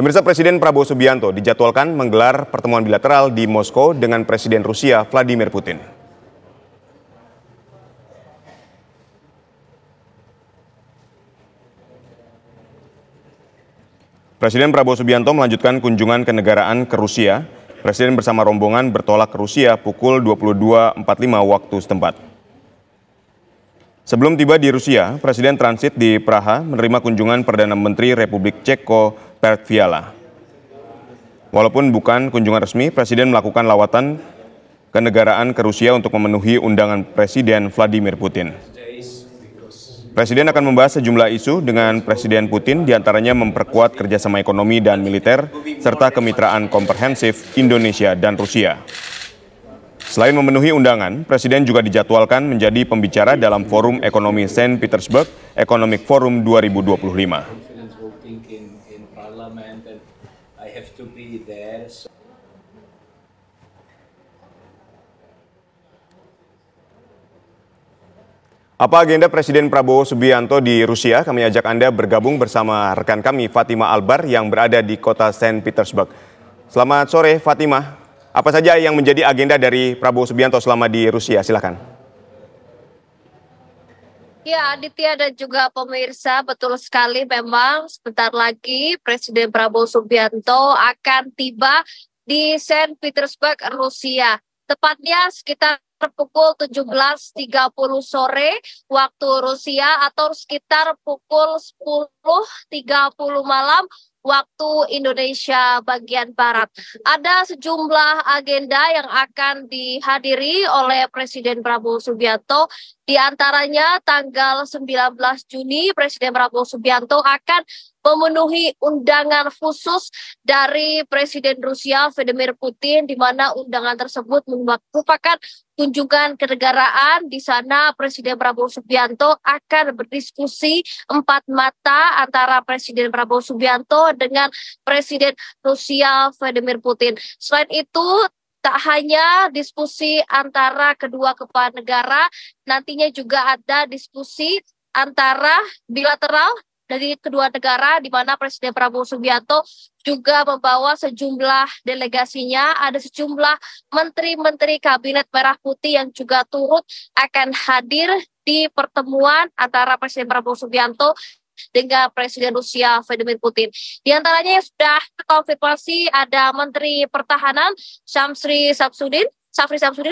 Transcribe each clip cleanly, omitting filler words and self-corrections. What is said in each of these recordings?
Pemirsa, Presiden Prabowo Subianto dijadwalkan menggelar pertemuan bilateral di Moskow dengan Presiden Rusia Vladimir Putin. Presiden Prabowo Subianto melanjutkan kunjungan kenegaraan ke Rusia. Presiden bersama rombongan bertolak ke Rusia pukul 22.45 waktu setempat. Sebelum tiba di Rusia, Presiden transit di Praha menerima kunjungan Perdana Menteri Republik Ceko Petr Fiala. Walaupun bukan kunjungan resmi, Presiden melakukan lawatan kenegaraan ke Rusia untuk memenuhi undangan Presiden Vladimir Putin. Presiden akan membahas sejumlah isu dengan Presiden Putin, diantaranya memperkuat kerjasama ekonomi dan militer, serta kemitraan komprehensif Indonesia dan Rusia. Selain memenuhi undangan, Presiden juga dijadwalkan menjadi pembicara dalam Forum Ekonomi Saint Petersburg Economic Forum 2025. Apa agenda Presiden Prabowo Subianto di Rusia? Kami ajak Anda bergabung bersama rekan kami Fatima Albar yang berada di kota Saint Petersburg. Selamat sore Fatima. Apa saja yang menjadi agenda dari Prabowo Subianto selama di Rusia? Silakan. Ya, Aditya dan juga pemirsa, betul sekali memang sebentar lagi Presiden Prabowo Subianto akan tiba di Saint Petersburg, Rusia. Tepatnya sekitar pukul 17.30 sore waktu Rusia atau sekitar pukul 10.30 malam waktu Indonesia bagian Barat. Ada sejumlah agenda yang akan dihadiri oleh Presiden Prabowo Subianto. Di antaranya tanggal 19 Juni Presiden Prabowo Subianto akan memenuhi undangan khusus dari Presiden Rusia Vladimir Putin, di mana undangan tersebut merupakan kunjungan kenegaraan. Di sana Presiden Prabowo Subianto akan berdiskusi empat mata antara Presiden Prabowo Subianto dengan Presiden Rusia Vladimir Putin. Selain itu, tak hanya diskusi antara kedua kepala negara, nantinya juga ada diskusi antara bilateral dari kedua negara, di mana Presiden Prabowo Subianto juga membawa sejumlah delegasinya. Ada sejumlah menteri-menteri Kabinet Merah Putih yang juga turut akan hadir di pertemuan antara Presiden Prabowo Subianto dengan Presiden Rusia Vladimir Putin. Di antaranya yang sudah terkonfirmasi ada Menteri Pertahanan Syafri Samsudin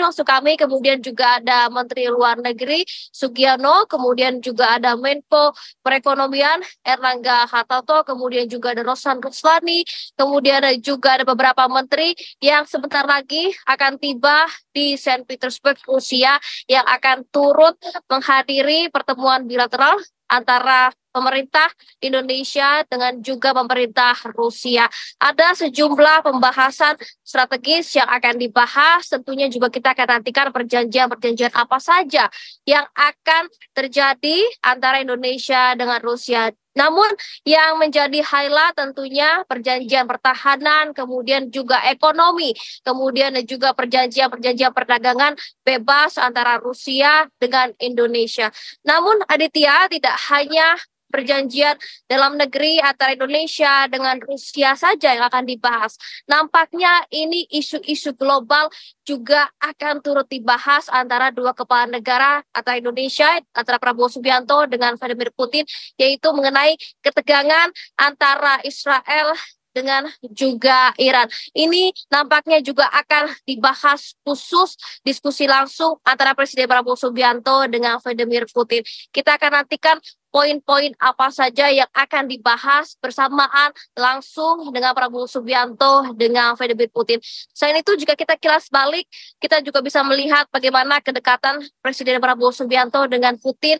maksud kami, kemudian juga ada Menteri Luar Negeri Sugiono, kemudian juga ada Menko Perekonomian Erlangga Hartarto, kemudian juga ada Rosan Ruslani, kemudian juga ada beberapa menteri yang sebentar lagi akan tiba di Saint Petersburg, Rusia, yang akan turut menghadiri pertemuan bilateral antara pemerintah Indonesia dengan juga pemerintah Rusia. Ada sejumlah pembahasan strategis yang akan dibahas. Tentunya juga kita akan nantikan perjanjian-perjanjian apa saja yang akan terjadi antara Indonesia dengan Rusia. Namun yang menjadi highlight tentunya perjanjian pertahanan, kemudian juga ekonomi, kemudian juga perjanjian perdagangan bebas antara Rusia dengan Indonesia. Namun Aditya, tidak hanya perjanjian dalam negeri antara Indonesia dengan Rusia saja yang akan dibahas. Nampaknya ini isu-isu global juga akan turut dibahas antara dua kepala negara, antara Indonesia, antara Prabowo Subianto dengan Vladimir Putin, yaitu mengenai ketegangan antara Israel dengan juga Iran. Ini nampaknya juga akan dibahas khusus, diskusi langsung antara Presiden Prabowo Subianto dengan Vladimir Putin. Kita akan nantikan poin-poin apa saja yang akan dibahas bersamaan langsung dengan Prabowo Subianto dengan Vladimir Putin. Selain itu, jika kita kilas balik, kita juga bisa melihat bagaimana kedekatan Presiden Prabowo Subianto dengan Putin.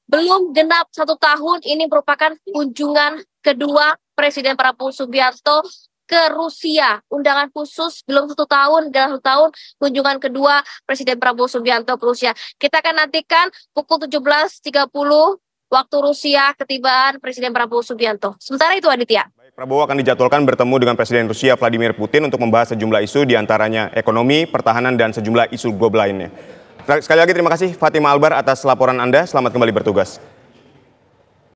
Belum genap 1 tahun, ini merupakan kunjungan kedua Presiden Prabowo Subianto ke Rusia. Undangan khusus belum 1 tahun, dalam 1 tahun kunjungan kedua Presiden Prabowo Subianto ke Rusia. Kita akan nantikan pukul 17.30 waktu Rusia ketibaan Presiden Prabowo Subianto. Sementara itu Aditya. Baik, Prabowo akan dijadwalkan bertemu dengan Presiden Rusia Vladimir Putin untuk membahas sejumlah isu, diantaranya ekonomi, pertahanan, dan sejumlah isu global lainnya. Sekali lagi terima kasih Fatima Albar atas laporan Anda. Selamat kembali bertugas.